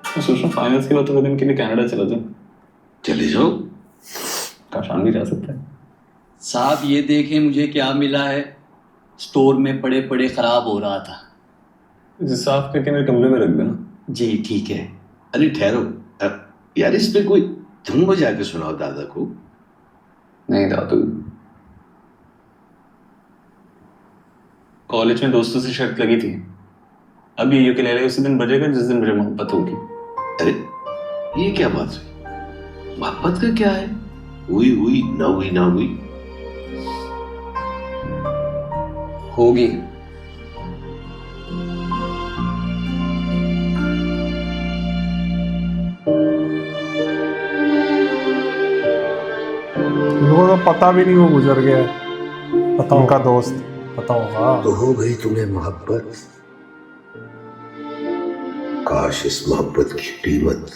मैं सोच रहा हूँ फाइनल्स के बाद थोड़े दिन के लिए कनाडा चला जाऊँ। चले जाओ। काशान भी जा सकता है। साहब ये देखें मुझे क्या मिला है। स्टोर में पड़े पड़े खराब हो रहा था। इसे साफ करके मेरे कमरे में रख देना। जी ठीक है। अरे ठहरो, यार इस पे कोई धुन बजा के सुनाओ दादा को। नहीं दादू, कॉलेज में दोस्तों से शर्त लगी थी, अब ये यूकेलेले उसी दिन बजेगा जिस दिन मुझे मोहब्बत होगी। अरे ये क्या बात हुई? मोहब्बत का क्या है? हुई हुई ना हुई ना हुई। होगी। इनको तो पता भी नहीं वो गुजर गया है, पता उनका होगा, दोस्त। पता होगा। तो हो गई तुम्हें मोहब्बत। काश इस मोहब्बत की कीमत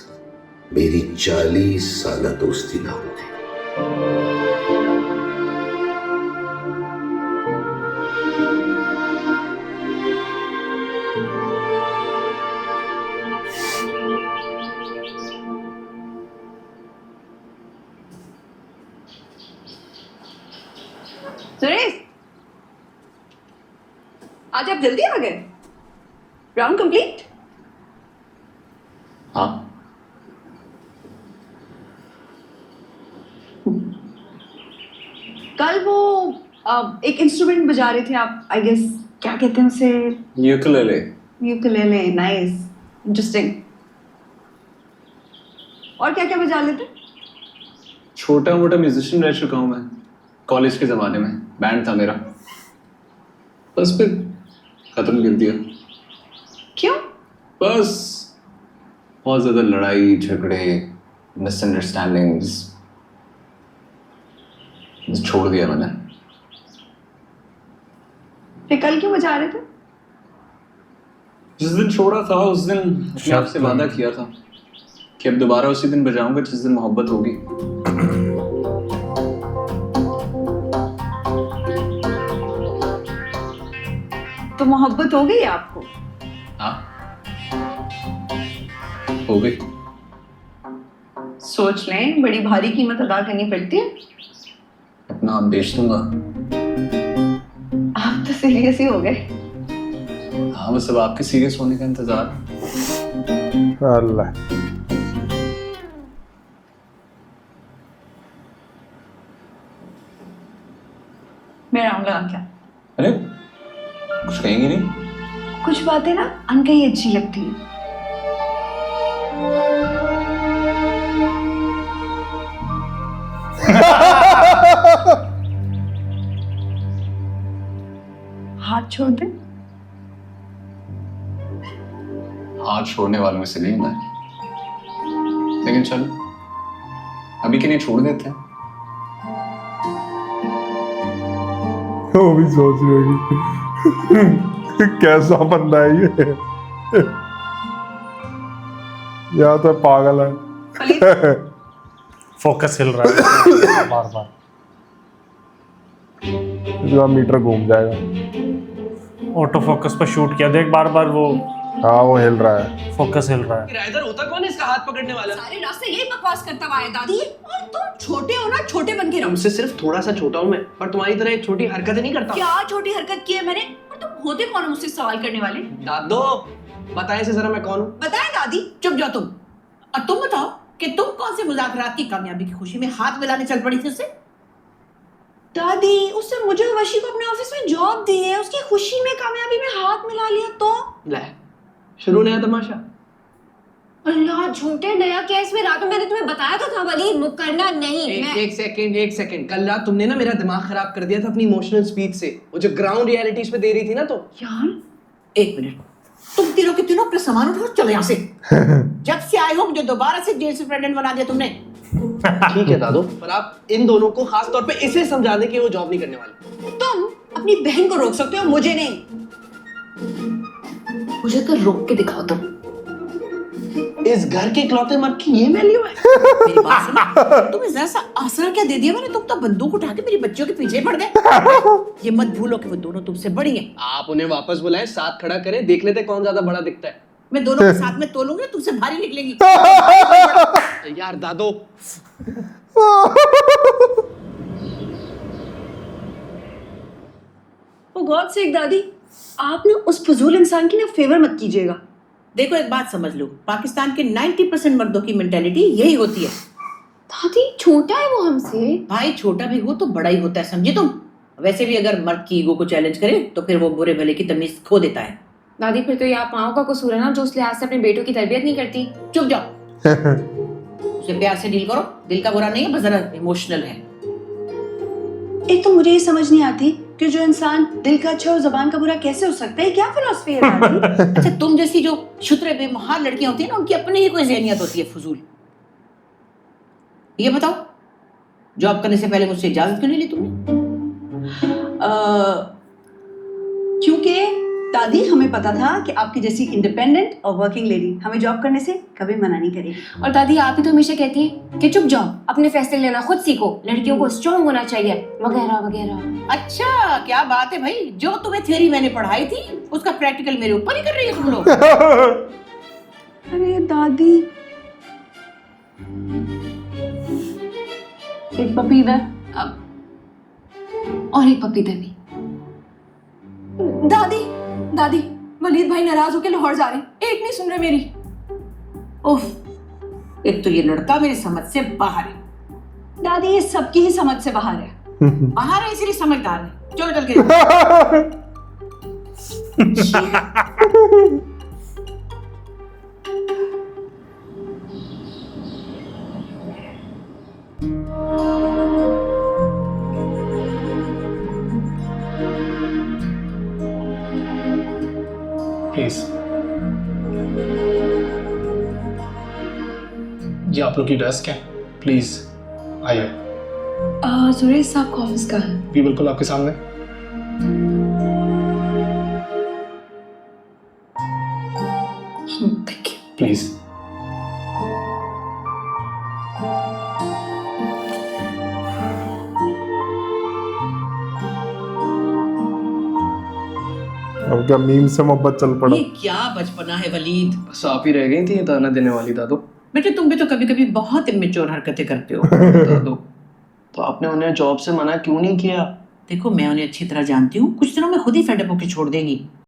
मेरी 40 साल दोस्ती ना होती। सुरेश, आज आप जल्दी आ गए। Round complete. हाँ, कल वो एक इंस्ट्रूमेंट बजा रहे थे आप, आई गेस क्या कहते हैं उसे? यूकेलेले। यूकेलेले। Nice, interesting. और क्या क्या बजा लेते? छोटा मोटा म्यूजिशियन रह चुका हूँ मैं, कॉलेज के ज़माने में बैंड था मेरा, बस फिर ख़त्म कर दिया। क्यों? बस बहुत ज़्यादा लड़ाई झगड़े, मिसअंडरस्टैंडिंग्स, बस छोड़ दिया मैंने। फिर कल क्यों बजा रहे थे? जिस दिन छोड़ा था उस दिन अपने आप से वादा किया था कि अब दोबारा उसी दिन बजाऊंगा जिस दिन मोहब्बत होगी। तो मोहब्बत हो गई आपको? हाँ, हो गई। सोच लें, बड़ी भारी कीमत अदा करनी पड़ती है। अपना आप बेच दूंगा। आप तो सीरियस ही हो गए। हाँ, बस अब आपके सीरियस होने का इंतजार है। अल्लाह, मैं आऊंगा क्या? अरे कुछ कहेंगे नहीं? कुछ बातें ना अनकही अच्छी लगती हैं। हाथ छोड़ दे। हाथ छोड़ने वालों में से नहीं मैं, लेकिन चलो अभी के लिए छोड़ देते हैं। वो भी सोच रही होगी कैसा बंदा है ये, या तो पागल है। खलील, फोकस हिल रहा है बार बार। इसका मीटर घूम जाएगा। ऑटो फोकस पर शूट किया, देख बार बार वो हाँ वो हिल रहा है। फोकस हिल रहा है। किराएदार होता कौन है इसका हाथ पकड़ने वाला? सारे रास्ते यही बकवास करता हुआ है दादी। और तुम छोटे हो ना, छोटे बन के रहो। तुमसे सिर्फ थोड़ा सा छोटा हूँ मैं, पर तुम्हारी तरह एक छोटी हरकत नहीं करता। क्या छोटी हरकत की है मैंने? और तुम होते कौन हो मुझसे सवाल करने वाले? दादो बताएं से जरा मैं कौन हूँ? बताएं दादी। चुप जाओ तुम। और तुम बताओ कि तुम कौन से मुज़ाकरात की कामयाबी की खुशी में हाथ मिलाने चल पड़ी थी उससे? दादी, उसने मुझे और वशी को अपने ऑफिस में जॉब दी है, उसकी खुशी में कामयाबी में हाथ मिला लिया तो? ले शुरू नया तमाशा। अल्लाह, झूठे नया केस में रातों मैंने तुम्हें बताया तो था वली, मुकरना नहीं। एक सेकंड कल रात तुमने ना मेरा दिमाग खराब कर दिया था अपनी इमोशनल स्पीच से, वो जो ग्राउंड रियलिटीज पे दे रही थी ना। तो यार एक मिनट, तुम तीनों के तीनों अपना सामान उठाओ, चलो यहाँ से। जब से आए हो मुझे दोबारा से जेल सुपरिटेंडेंट बना दिया तुमने। ठीक है दादो, पर आप इन दोनों को खास तौर पे इसे समझा दें कि वो जॉब नहीं करने वाले। तुम अपनी बहन को रोक सकते हो, मुझे नहीं। मुझे तो रोक के दिखाओ तुम। इस घर के इकलौते मर्द की ये वैल्यू है? मेरी बात सुनो, तुम्हें जरा सा आसरा क्या दे दिया मैंने? तुम तो बंदूक उठा के मेरी बच्चियों के पीछे पड़ गए। ये मत भूलो कि वो दोनों तुमसे बड़ी हैं। आप उन्हें वापस बुलाएं, साथ खड़ा करें, देख लेते कौन ज्यादा बड़ा दिखता है। मैं दोनों के साथ में तोलूंगी, तुमसे भारी निकलेंगी। यार दादो, ओ गॉड सेक दादी, आप ना उस फजूल इंसान की ना फेवर मत कीजिएगा। देखो एक बात समझ लो, पाकिस्तान के 90% मर्दों की मेंटेलिटी यही होती है। दादी छोटा है वो हमसे। भाई छोटा भी हो तो बड़ा ही होता है, समझे तुम। वैसे भी अगर मर्द की ईगो को चैलेंज करे तो फिर वो बुरे भले की तमीज खो देता है। दादी फिर तो ये आप माओ का कसूर है ना, जो उस लिहाज से अपने बेटों की तरबियत नहीं करती। चुप जाओ। उसे प्यार से डील करो, दिल का बुरा नहीं है, बस जरा इमोशनल है। एक तो मुझे ये समझ नहीं आती कि जो इंसान दिल का अच्छा और जबान का बुरा कैसे हो सकता है, क्या फिलॉसफी है दादी? अच्छा तुम जैसी जो शुत्रे बेमहार लड़कियां होती है ना, उनकी अपनी ही कोई ज़हनियत होती है फजूल। ये बताओ, जॉब करने से पहले मुझसे इजाजत क्यों नहीं ली तुमने? क्योंकि दादी हमें पता था कि आपकी जैसी इंडिपेंडेंट और वर्किंग लेडी हमें जॉब करने से कभी मना नहीं करेगी। और दादी आप ही तो हमेशा कहती हैं कि चुप जाओ, अपने फैसले लेना खुद सीखो, लड़कियों को स्ट्रांग होना चाहिए, वगैरह वगैरह। अच्छा क्या बात है भाई, जो तुम्हें थ्योरी मैंने पढ़ाई थी उसका प्रैक्टिकल मेरे ऊपर ही कर रही है तुम लोग। अरे दादी, एक पपी इधर और एक पपीता भी। दादी दादी, वलीद भाई नाराज होकर लाहौर जा रहे हैं, एक नहीं सुन रहे मेरी। ओह, एक तो ये लड़का मेरी समझ से बाहर है। दादी ये सबकी ही समझ से बाहर है। बाहर है इसीलिए समझदार है। चलो चल के। प्लीज ये आप लोग की डेस्क है, प्लीज आइए। सुरेश साहब का ऑफिस का है। भी बिल्कुल आपके सामने। Thank you. प्लीज अब क्या मीम से मोहब्बत चल पड़ा। ये क्या बचपना है वलीद। बस आप ही रह गई थी ताना देने वाली दादो। बेटे तुम भी तो कभी कभी बहुत इमेच्योर हरकतें करते हो। दादो, तो आपने उन्हें जॉब से मना क्यों नहीं किया? देखो मैं उन्हें अच्छी तरह जानती हूँ, कुछ दिनों में खुद ही फेडअप होकर छोड़ देंगी।